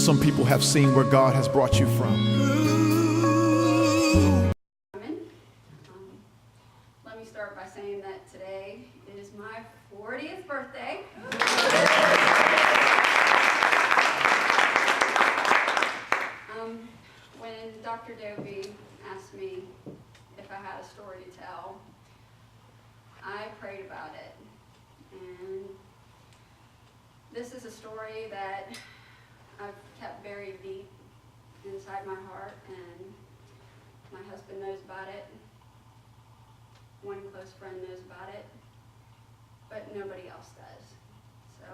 some people have seen where God has brought you from. Let me start by saying that today is my 40th birthday. When Dr. Dovey asked me if I had a story to tell, I prayed about it. And this is a story that I've kept buried deep inside my heart, and my husband knows about it. One close friend knows about it, but nobody else does. So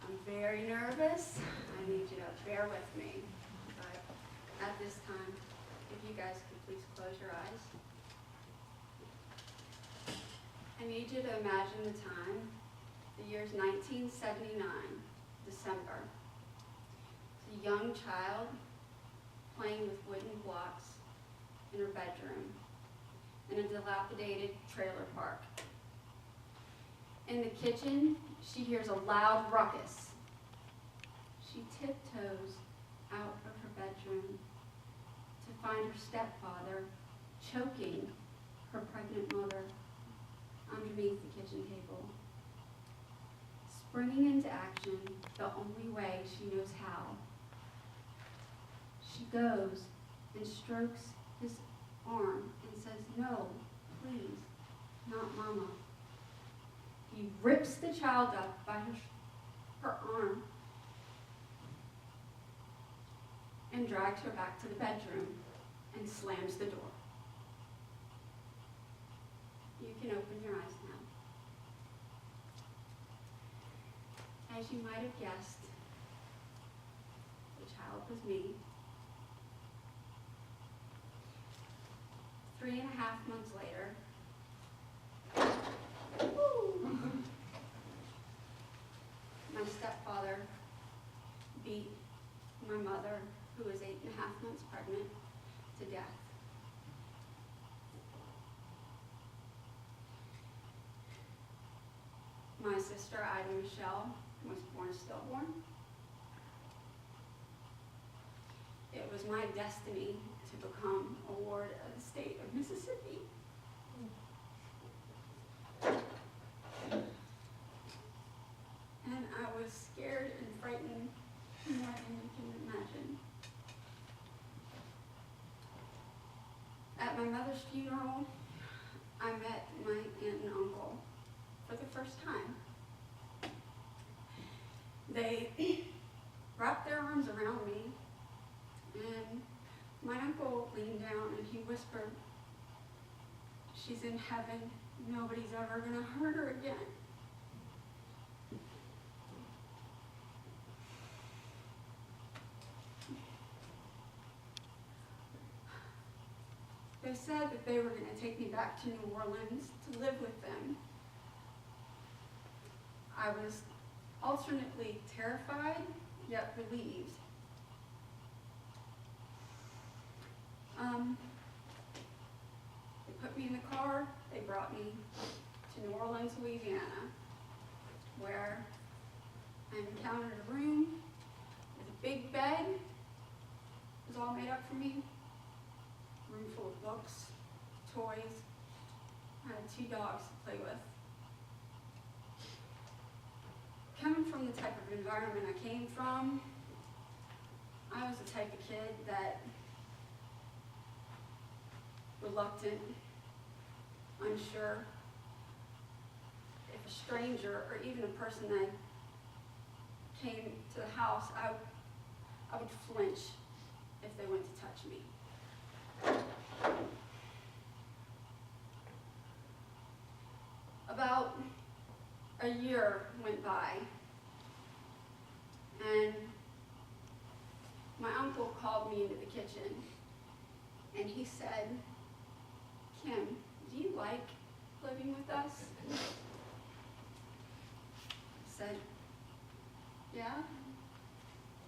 I'm very nervous. I need you to bear with me. But at this time, if you guys could please close your eyes. I need you to imagine the time. The year's 1979, December. It's a young child playing with wooden blocks in her bedroom in a dilapidated trailer park. In the kitchen, she hears a loud ruckus. She tiptoes out of her bedroom to find her stepfather choking her pregnant mother underneath the kitchen table. Springing into action the only way she knows how, she goes and strokes his arm and says, "No, please, not Mama." He rips the child up by her arm and drags her back to the bedroom and slams the door. You can open your eyes now. As you might have guessed, the child was me. 3.5 months later, my stepfather beat my mother, who was 8.5 months pregnant, to death. My sister, Ida Michelle, was born stillborn. It was my destiny to become a ward of the state of Mississippi. And I was scared and frightened more than you can imagine. At my mother's funeral, I met my aunt and uncle for the first time. They wrapped their arms around me, and my uncle leaned down and he whispered, "She's in heaven. Nobody's ever gonna hurt her again." They said that they were going to take me back to New Orleans to live with them. I was alternately terrified, yet relieved. They put me in the car. They brought me to New Orleans, Louisiana, where I encountered a room with a big bed. It was all made up for me. Room full of books, toys. I had 2 dogs to play with. Coming from the type of environment I came from, I was the type of kid that reluctant, unsure. If a stranger or even a person that came to the house, I would flinch if they went to touch me. About a year went by, and my uncle called me into the kitchen, and he said, "Kim, do you like living with us?" I said, "Yeah,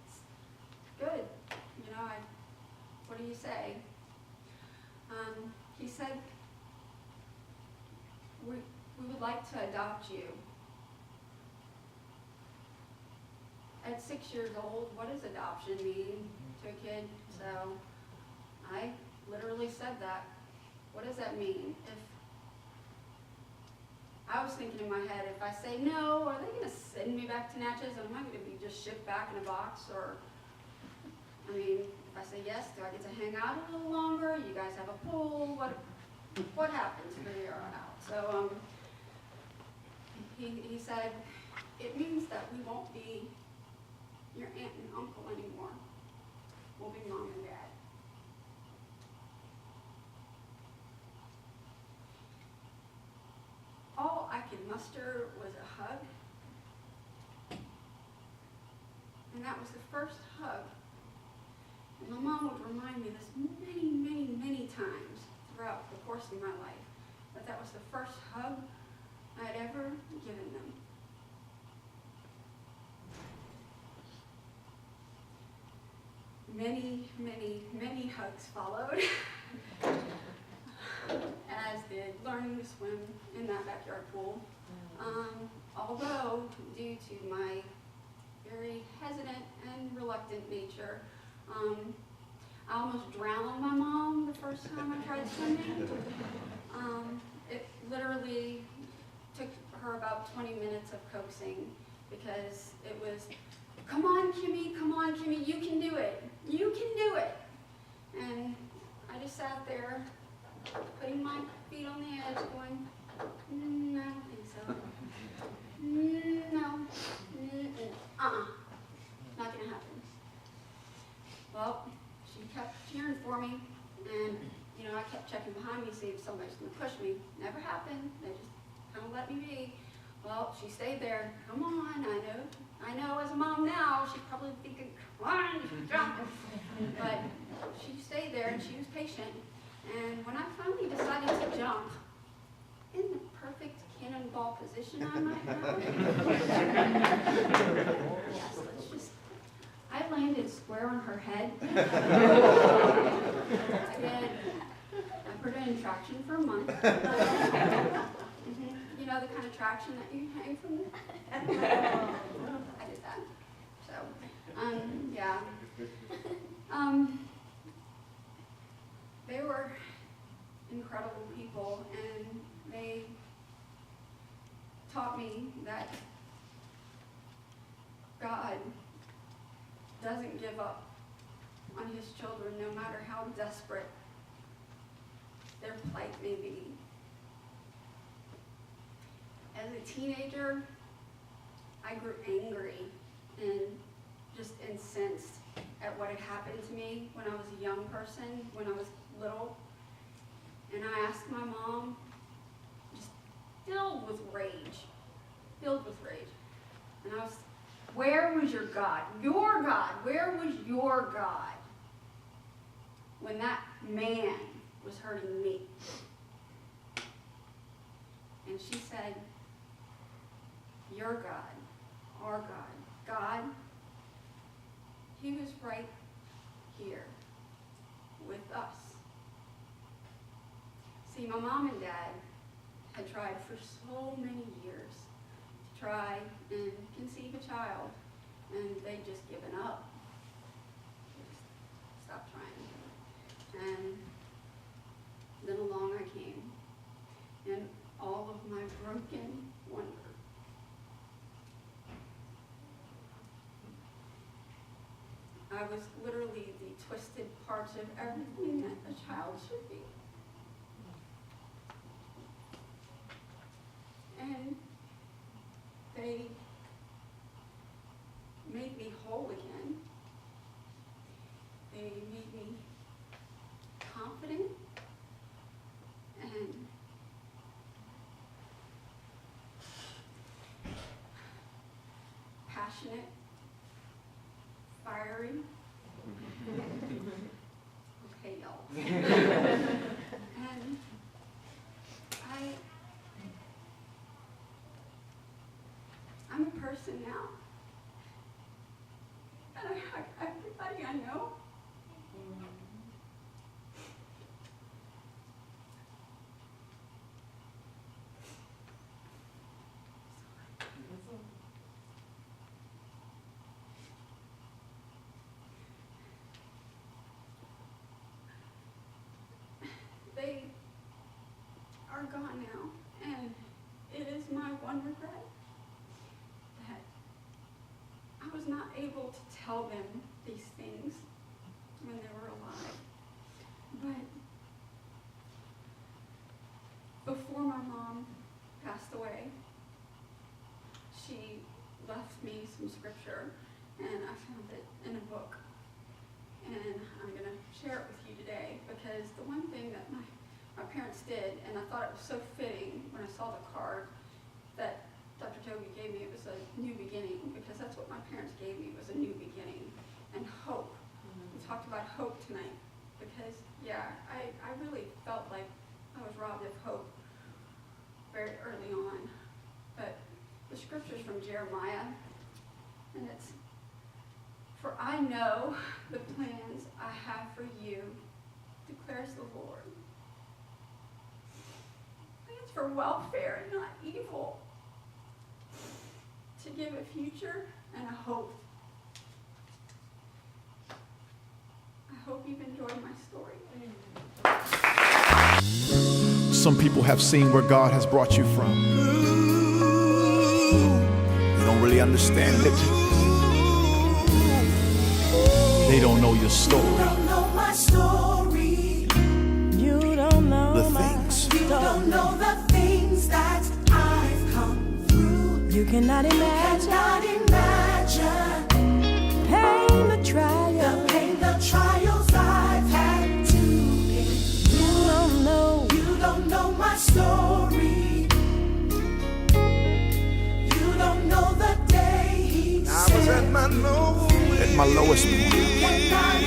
it's good. You know, what do you say?" He said, we would like to adopt you." I at 6 years old, what does adoption mean to a kid? So I literally said that. What does that mean? If I was thinking in my head, if I say no, are they going to send me back to Natchez? Am I going to be just shipped back in a box? Or, I mean, if I say yes, do I get to hang out a little longer? You guys have a pool? What happens from here on out? So he said, it means that we won't be your aunt and uncle anymore. We'll be mom and dad. All I could muster was a hug. And that was the first hug. And my mom would remind me this many, many, many times throughout the course of my life, that was the first hug I had ever given them. Many, many, many hugs followed, as did learning to swim in that backyard pool. Although, due to my very hesitant and reluctant nature, I almost drowned my mom the first time I tried swimming. It literally took her about 20 minutes of coaxing, because it was, come on, Kimmy, you can do it. You can do it. And I just sat there, putting my feet on the edge, going, I don't think so. No. Not gonna happen. Well, she kept cheering for me, and I kept checking behind me, see if somebody's gonna push me. Never happened. They just kind of let me be. Well, she stayed there. Come on, I know as a mom now, she's probably thinking, come on, you should jump. But she stayed there, and she was patient. And when I finally decided to jump, in the perfect cannonball position I might have, yes, I landed square on her head. I did. I put it in traction for a month. You know, the kind of traction that you hang from the I did that. So, yeah. They were incredible people, and they taught me that God doesn't give up on his children, no matter how desperate their plight may be. As a teenager, I grew angry and just incensed at what had happened to me when I was a young person, when I was little. And I asked my mom, just filled with rage. And I was, where was your God? Your God, where was your God when that man was hurting me? And she said, your God, our God. God, he was right here with us. See, my mom and dad had tried for so many years to try and conceive a child, and they'd just given up. Just stopped trying. And then along I came, in all of my broken wonder. I was literally the twisted parts of everything that a child should be. And they made me whole again. They made me confident and passionate, fiery. Okay, y'all. And I'm a person now. And I hug everybody I know. one regret, that I was not able to tell them these things when they were alive. But before my mom passed away, she left me some scripture, and I found it in a book. And I'm going to share it with you today, because the one thing that my parents did, and I thought it was so fitting when I saw the card that Dr. Toby gave me, it was a new beginning, because that's what my parents gave me, was a new beginning and hope. We talked about hope tonight, because, yeah, I really felt like I was robbed of hope very early on. But the scripture's from Jeremiah, and it's, "For I know the plans I have for you, declares the Lord. Plans for welfare and not evil, to give a future and a hope." I hope you've enjoyed my story. Some people have seen where God has brought you from. They don't really understand it. They don't know your story. You don't know my story. You don't know The my things. You don't know the things that I've come through. You cannot imagine Cannot imagine pain, the trial. the pain, the trials I've had to endure. You don't know. You don't know my story. You don't know the day he I was at my lowest point. Cannot